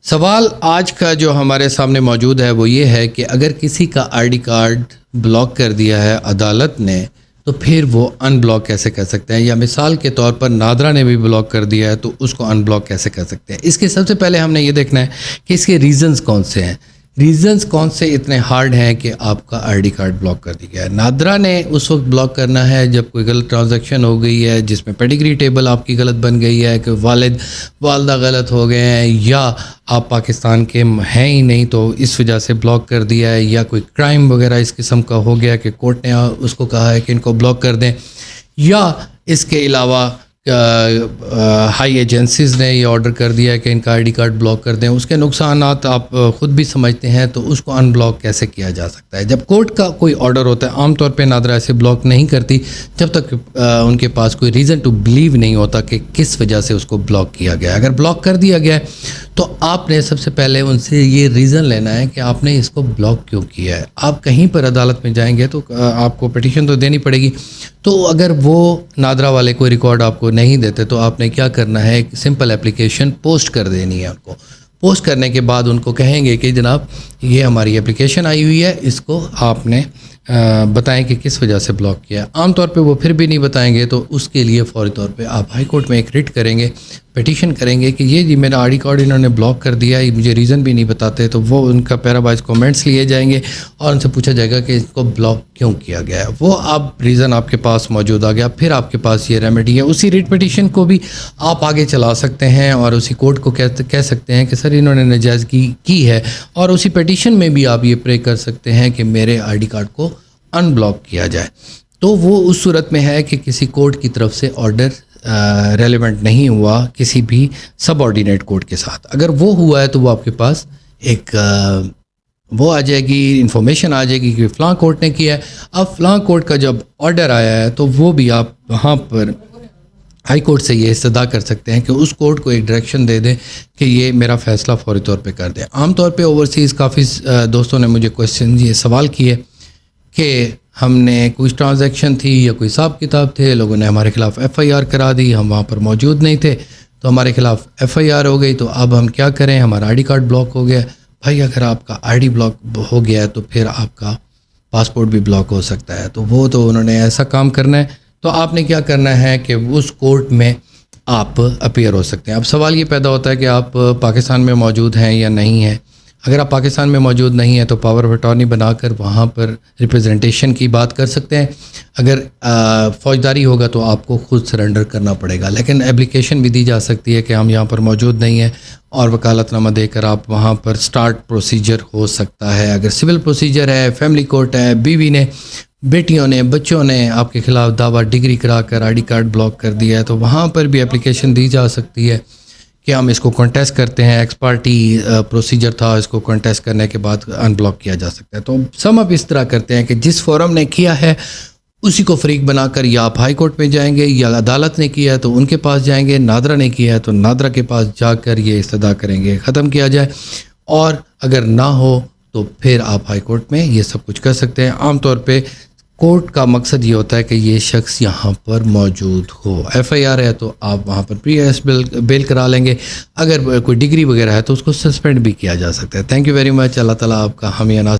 سوال آج کا جو ہمارے سامنے موجود ہے وہ یہ ہے کہ اگر کسی کا آئی ڈی کارڈ بلاک کر دیا ہے عدالت نے تو پھر وہ ان بلاک کیسے کر سکتے ہیں، یا مثال کے طور پر نادرا نے بھی بلاک کر دیا ہے تو اس کو ان بلاک کیسے کر سکتے ہیں۔ اس کے سب سے پہلے ہم نے یہ دیکھنا ہے کہ اس کے ریزنز کون سے ہیں، ریزنز کون سے اتنے ہارڈ ہیں کہ آپ کا آئی ڈی کارڈ بلاک کر دیا گیا ہے۔ نادرا نے اس وقت بلاک کرنا ہے جب کوئی غلط ٹرانزیکشن ہو گئی ہے جس میں پیڈیگری ٹیبل آپ کی غلط بن گئی ہے، کہ والدہ غلط ہو گئے ہیں، یا آپ پاکستان کے ہیں ہی نہیں تو اس وجہ سے بلاک کر دیا ہے، یا کوئی کرائم وغیرہ اس قسم کا ہو گیا کہ کورٹ نے اس کو کہا ہے کہ ان کو بلاک کر دیں، یا اس کے علاوہ ہائی ایجنسیز نے یہ آرڈر کر دیا ہے کہ ان کا آئی ڈی کارڈ بلاک کر دیں۔ اس کے نقصانات آپ خود بھی سمجھتے ہیں، تو اس کو ان بلاک کیسے کیا جا سکتا ہے۔ جب کورٹ کا کوئی آرڈر ہوتا ہے، عام طور پہ نادرا ایسے بلاک نہیں کرتی جب تک ان کے پاس کوئی ریزن ٹو بلیو نہیں ہوتا کہ کس وجہ سے اس کو بلاک کیا گیا ہے۔ اگر بلاک کر دیا گیا ہے تو آپ نے سب سے پہلے ان سے یہ ریزن لینا ہے کہ آپ نے اس کو بلاک کیوں کیا ہے۔ آپ کہیں پر عدالت میں جائیں گے تو آپ کو پٹیشن تو دینی پڑے گی، تو اگر وہ نادرا والے کوئی ریکارڈ آپ کو نہیں دیتے تو آپ نے کیا کرنا ہے، ایک سمپل اپلیکیشن پوسٹ کر دینی ہے۔ ان کو پوسٹ کرنے کے بعد ان کو کہیں گے کہ جناب یہ ہماری اپلیکیشن آئی ہوئی ہے، اس کو آپ نے بتائیں کہ کس وجہ سے بلاک کیا ہے۔ عام طور پہ وہ پھر بھی نہیں بتائیں گے تو اس کے لیے فوری طور پہ آپ ہائی کورٹ میں ایک ریٹ کریں گے، پٹیشن کریں گے کہ یہ جی میرا آئی ڈی کارڈ انہوں نے بلاک کر دیا ہے، مجھے ریزن بھی نہیں بتاتے، تو وہ ان کا پیرا وائز کومنٹس لیے جائیں گے اور ان سے پوچھا جائے گا کہ اس کو بلاک کیوں کیا گیا ہے۔ وہ آپ ریزن آپ کے پاس موجود آ گیا، پھر آپ کے پاس یہ ریمیڈی ہے۔ اسی ریٹ پٹیشن کو بھی آپ آگے چلا سکتے ہیں اور اسی کورٹ کو کہہ سکتے ہیں کہ سر انہوں نے ناجائز کی ہے، اور اسی پٹیشن میں بھی آپ یہ پرے کر سکتے ہیں کہ میرے آئی ڈی کارڈ کو ان بلاک کیا جائے۔ تو وہ اس صورت میں ہے کہ کسی کورٹ کی طرف سے آرڈر ریلیونٹ نہیں ہوا کسی بھی سب آرڈینیٹ کورٹ کے ساتھ۔ اگر وہ ہوا ہے تو وہ آپ کے پاس ایک وہ آ جائے گی، انفارمیشن آ جائے گی کہ فلاں کورٹ نے کیا ہے۔ اب فلاں کورٹ کا جب آرڈر آیا ہے تو وہ بھی آپ وہاں پر ہائی کورٹ سے یہ استدعا کر سکتے ہیں کہ اس کورٹ کو ایک ڈائریکشن دے دیں کہ یہ میرا فیصلہ فوری طور پہ کر دیں۔ عام طور پہ اوورسیز کافی دوستوں نے مجھے یہ سوال کیے کہ ہم نے کوئی ٹرانزیکشن تھی یا کوئی حساب کتاب تھے، لوگوں نے ہمارے خلاف ایف آئی آر کرا دی، ہم وہاں پر موجود نہیں تھے تو ہمارے خلاف ایف آئی آر ہو گئی، تو اب ہم کیا کریں، ہمارا آئی ڈی کارڈ بلاک ہو گیا۔ بھائی اگر آپ کا آئی ڈی بلاک ہو گیا ہے تو پھر آپ کا پاسپورٹ بھی بلاک ہو سکتا ہے، تو وہ تو انہوں نے ایسا کام کرنا ہے، تو آپ نے کیا کرنا ہے کہ اس کورٹ میں آپ اپیئر ہو سکتے ہیں۔ اب سوال یہ پیدا ہوتا ہے کہ آپ پاکستان میں موجود ہیں یا نہیں ہیں۔ اگر آپ پاکستان میں موجود نہیں ہیں تو پاور آف اٹارنی بنا کر وہاں پر ریپرزنٹیشن کی بات کر سکتے ہیں۔ اگر فوجداری ہوگا تو آپ کو خود سرنڈر کرنا پڑے گا، لیکن اپلیکیشن بھی دی جا سکتی ہے کہ ہم یہاں پر موجود نہیں ہیں، اور وکالت نامہ دے کر آپ وہاں پر سٹارٹ پروسیجر ہو سکتا ہے۔ اگر سول پروسیجر ہے، فیملی کورٹ ہے، بیوی نے، بیٹیوں نے، بچوں نے آپ کے خلاف دعویٰ ڈگری کرا کر آئی ڈی کارڈ بلاک کر دیا ہے، تو وہاں پر بھی اپلیکیشن دی جا سکتی ہے کہ ہم اس کو کنٹیسٹ کرتے ہیں۔ ایکس پارٹی پروسیجر تھا، اس کو کنٹیسٹ کرنے کے بعد ان بلاک کیا جا سکتا ہے۔ تو سم اب اس طرح کرتے ہیں کہ جس فورم نے کیا ہے اسی کو فریق بنا کر یا آپ ہائی کورٹ میں جائیں گے، یا عدالت نے کیا ہے تو ان کے پاس جائیں گے، نادرا نے کیا ہے تو نادرا کے پاس جا کر یہ استدعا کریں گے ختم کیا جائے، اور اگر نہ ہو تو پھر آپ ہائی کورٹ میں یہ سب کچھ کر سکتے ہیں۔ عام طور پہ کورٹ کا مقصد یہ ہوتا ہے کہ یہ شخص یہاں پر موجود ہو۔ ایف آئی آر ہے تو آپ وہاں پر پری ایرسٹ بیل کرا لیں گے، اگر کوئی ڈگری وغیرہ ہے تو اس کو سسپینڈ بھی کیا جا سکتا ہے۔ Thank you very much. Allah تعالیٰ آپ کا حامی ناصر